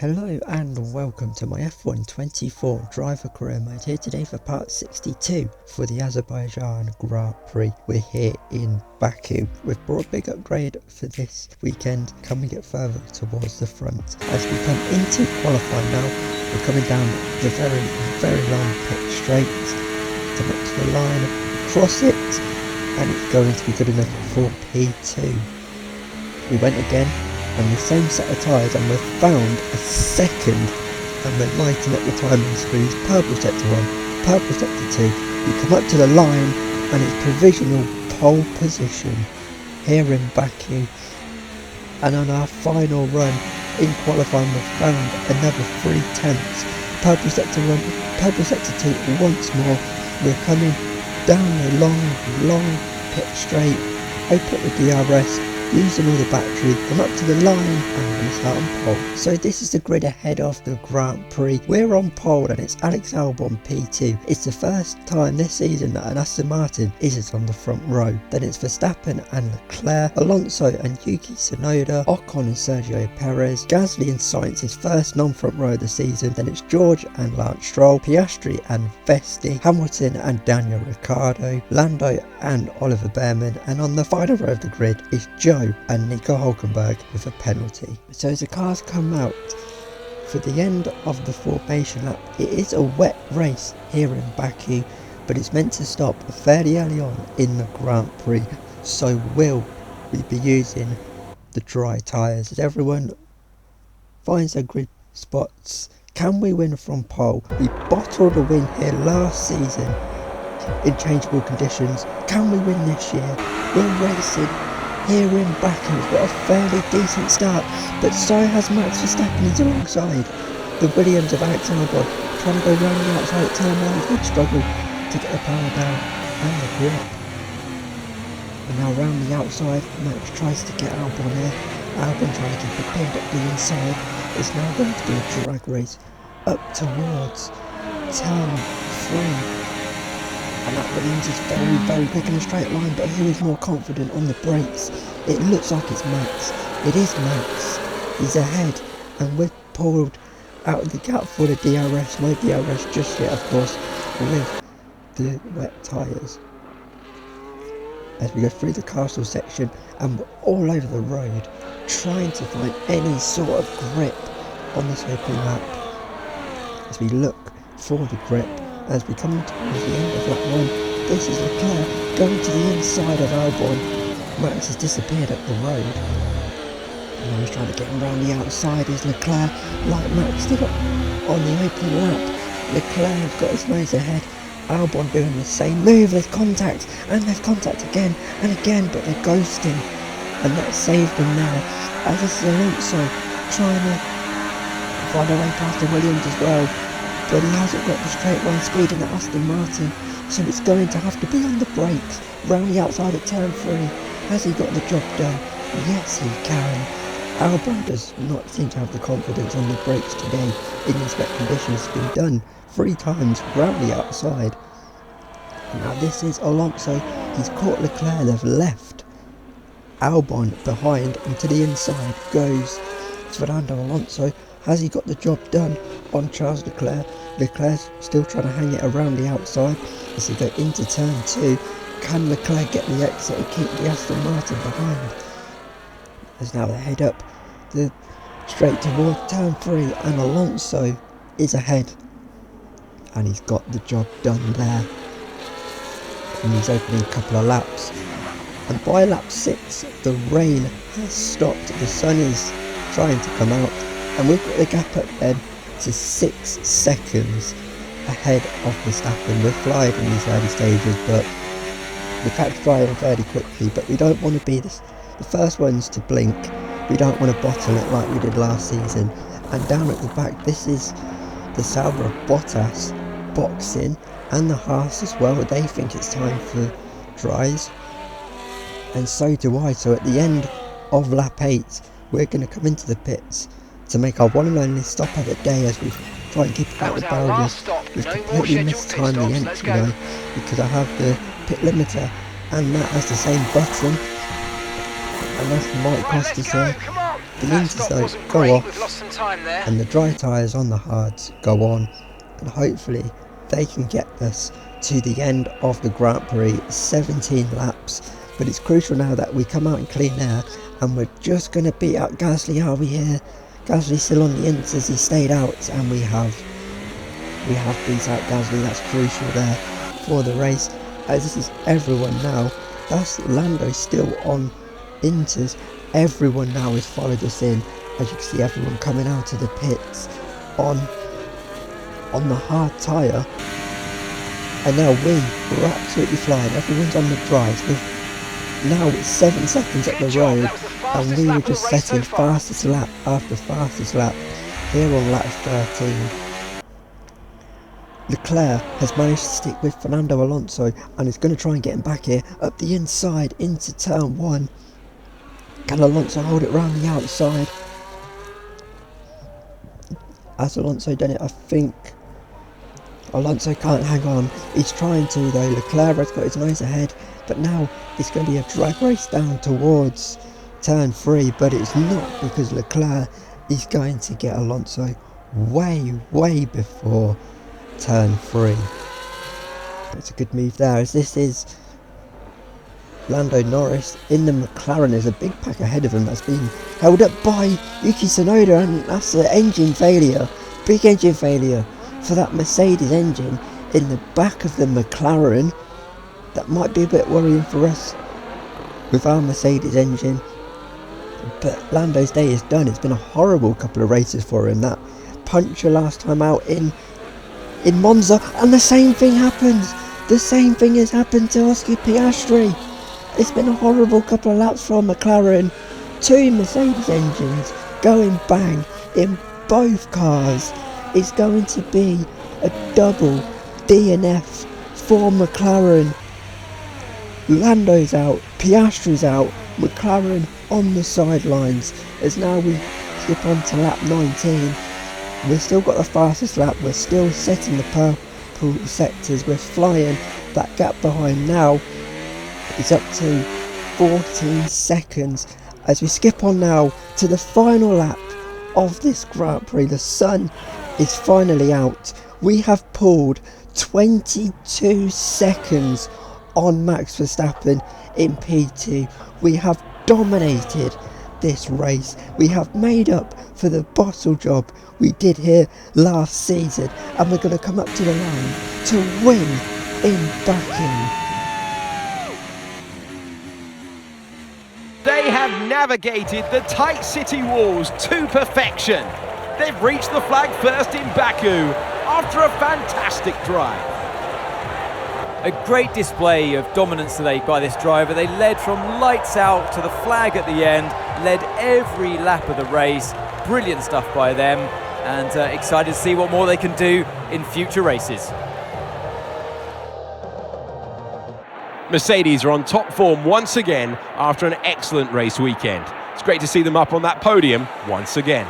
Hello and welcome to my F1 24 driver career mode here today for part 62 for the Azerbaijan Grand Prix. We're here in Baku. We've brought a big upgrade for this weekend. Can we get further towards the front? As we come into qualifying now, we're coming down the very long pit straight, come up to the line, cross it, and it's going to be good enough for P2. We went again on the same set of tyres and we've found a second, and we're lighting up the timing screens. Purple sector 1, purple sector 2. We come up to the line and it's provisional pole position here in Baku, and on our final run in qualifying we've found another 3 tenths. Purple sector 1, purple sector 2 once more. We're coming down the long pit straight, open up the DRS, using all the battery, come up to the line and we start on pole. So this is the grid ahead of the Grand Prix. We're on pole and it's Alex Albon P2. It's the first time this season that an Aston Martin isn't on the front row. Then it's Verstappen and Leclerc, Alonso and Yuki Tsunoda, Ocon and Sergio Perez, Gasly and Sainz's first non-front row of the season. Then it's George and Lance Stroll, Piastri and Vesti, Hamilton and Daniel Ricciardo, Lando and Oliver Behrman, and on the final row of the grid is Joe and Nico Hülkenberg with a penalty. So as the cars come out for the end of the formation lap, it is a wet race here in Baku, but it's meant to stop fairly early on in the Grand Prix. So will we be using the dry tyres as everyone finds their grid spots? Can we win from pole? We bottled a win here last season in changeable conditions. Can we win this year? We're racing here in Baku. We've got a fairly decent start, but so has Max Verstappen. He's alongside the Williams of Alex Albon, trying to go round the outside at turn 1. He's going to struggle to get the power down and the grip. And now round the outside, Max tries to get Albon here. Albon trying to keep it pinned at the inside. It's now going to be a drag race up towards turn 3. And that Williams is very quick in a straight line, but who is more confident on the brakes? It looks like it's Max. It is Max. He's ahead, and we're pulled out of the gap for the DRS. No DRS just yet, of course, with the wet tyres. As we go through the castle section, and we're all over the road, trying to find any sort of grip on this opening lap. As we look for the grip, as we come towards the end of lap 1, this is Leclerc going to the inside of Albon. Max has disappeared up the road. And now he's trying to get him around the outside. Is Leclerc, like Max did on the opening lap. Leclerc has got his nose ahead. Albon doing the same move. There's contact, and there's contact again and again, but they're ghosting. And that saved them now. As this is Alonso trying to find a way past the Williams as well. But he hasn't got the straight line speed in the Aston Martin, so it's going to have to be on the brakes, round the outside at turn 3. Has he got the job done? Yes, he can. Albon does not seem to have the confidence on the brakes today in these wet conditions. It's been done 3 times round the outside. Now this is Alonso. He's caught Leclerc. They've left Albon behind, and to the inside goes Fernando Alonso. Has he got the job done on Charles Leclerc? Leclerc's still trying to hang it around the outside as he go into turn 2. Can Leclerc get the exit and keep the Aston Martin behind? As now they head up the straight towards turn 3, and Alonso is ahead. And he's got the job done there. And he's opening a couple of laps. And by lap 6, the rain has stopped. The sun is trying to come out. And we've got the gap up then to 6 seconds ahead of Verstappen. We're flying in these early stages, but the catch driving fairly quickly. But we don't want to be the first ones to blink. We don't want to bottle it like we did last season. And down at the back, this is the Sauber of Bottas boxing, and the Haas as well. They think it's time for dries, and so do I. So at the end of lap 8, we're going to come into the pits to make our one and only stop of the day as we try and keep out the barriers. We've completely mistimed the entry though, because I have the pit limiter and Matt has the same button, and that might cost us here. The inters though go off, and the dry tyres on the hards go on, and hopefully they can get us to the end of the Grand Prix. 17 laps, but it's crucial now that we come out in clean air, and we're just going to beat out Gasly. Are we here? Gasly's still on the inters, he stayed out, and we have beat out Gasly. That's crucial there for the race, as this is everyone now. That's Lando still on inters. Everyone now has followed us in, as you can see everyone coming out of the pits on the hard tyre, and now we're absolutely flying. Everyone's on the dries. Now it's 7 seconds up the road, and we were just setting fastest lap after fastest lap here on lap 13. Leclerc has managed to stick with Fernando Alonso and is going to try and get him back here up the inside into turn 1. Can Alonso hold it round the outside? Has Alonso done it? I think Alonso can't hang on. He's trying to though. Leclerc has got his nose ahead, but now it's going to be a drag race down towards turn 3, but it's not, because Leclerc is going to get Alonso way before turn 3. It's a good move there, as this is Lando Norris in the McLaren. There's a big pack ahead of him that's been held up by Yuki Tsunoda, and that's an engine failure, big engine failure for that Mercedes engine in the back of the McLaren. That might be a bit worrying for us with our Mercedes engine, but Lando's day is done. It's been a horrible couple of races for him. That puncture last time out in Monza, and the same thing happens. The same thing has happened to Oscar Piastri. It's been a horrible couple of laps for McLaren. 2 Mercedes engines going bang in both cars. It's going to be a double DNF for McLaren. Lando's out, Piastri's out, McLaren on the sidelines. As now we skip on to lap 19. We've still got the fastest lap, we're still setting the purple sectors, we're flying. That gap behind now is up to 14 seconds as we skip on now to the final lap of this Grand Prix. The sun is finally out. We have pulled 22 seconds on Max Verstappen in P2. We have dominated this race. We have made up for the bottle job we did here last season, and we're going to come up to the line to win in Baku. They have navigated the tight city walls to perfection. They've reached the flag first in Baku after a fantastic drive. A great display of dominance today by this driver. They led from lights out to the flag at the end, led every lap of the race. Brilliant stuff by them, and excited to see what more they can do in future races. Mercedes are on top form once again after an excellent race weekend. It's great to see them up on that podium once again.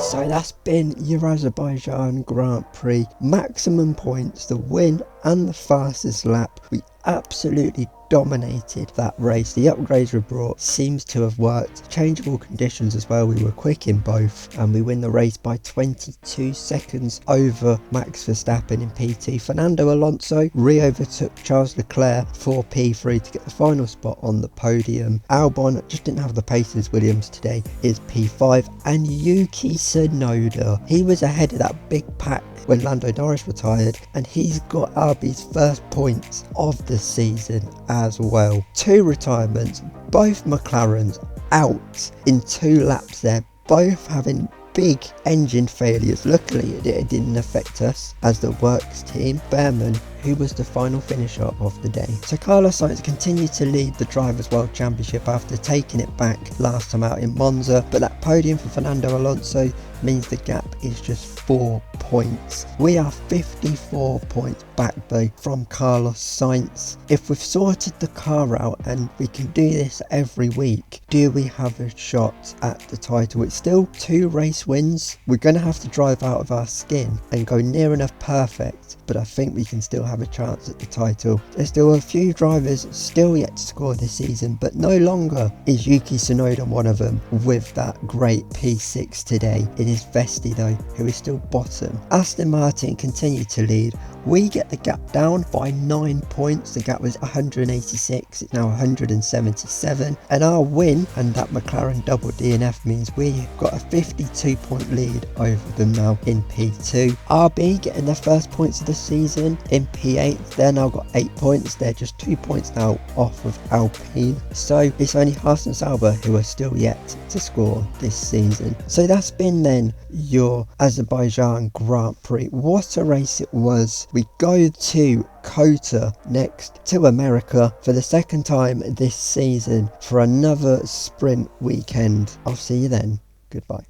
So that's been your Azerbaijan Grand Prix. Maximum points, the win and the fastest lap. We absolutely dominated that race. The upgrades we brought seems to have worked. Changeable conditions as well, we were quick in both, and we win the race by 22 seconds over Max Verstappen in P2. Fernando Alonso re-overtook Charles Leclerc for P3 to get the final spot on the podium. Albon just didn't have the pace as Williams today, is P5, and Yuki Tsunoda, he was ahead of that big pack when Lando Norris retired, and he's got RB's first points of the season as well. 2 retirements, both McLarens out in 2 laps there, both having big engine failures. Luckily it didn't affect us as the works team. Behrman who was the final finisher of the day. So Carlos Sainz continued to lead the Drivers' World Championship after taking it back last time out in Monza, but that podium for Fernando Alonso means the gap is just 4 points. We are 54 points back though from Carlos Sainz. If we've sorted the car out and we can do this every week, do we have a shot at the title? It's still 2 race wins. We're going to have to drive out of our skin and go near enough perfect, but I think we can still have a chance at the title. There's still a few drivers still yet to score this season, but no longer is Yuki Tsunoda one of them with that great P6 today. It is Vesti though, who is still bottom. Aston Martin continue to lead. We get the gap down by 9 points. The gap was 186, it's now 177, and our win and that McLaren double DNF means we've got a 52 point lead over them now in P2. RB getting their first points of the season in P8. They're now got 8 points. They're just 2 points now off of Alpine. So it's only Haas and Sauber who are still yet to score this season. So that's been then your Azerbaijan Grand Prix. What a race it was. We go to COTA next, to America for the second time this season for another sprint weekend. I'll see you then. Goodbye.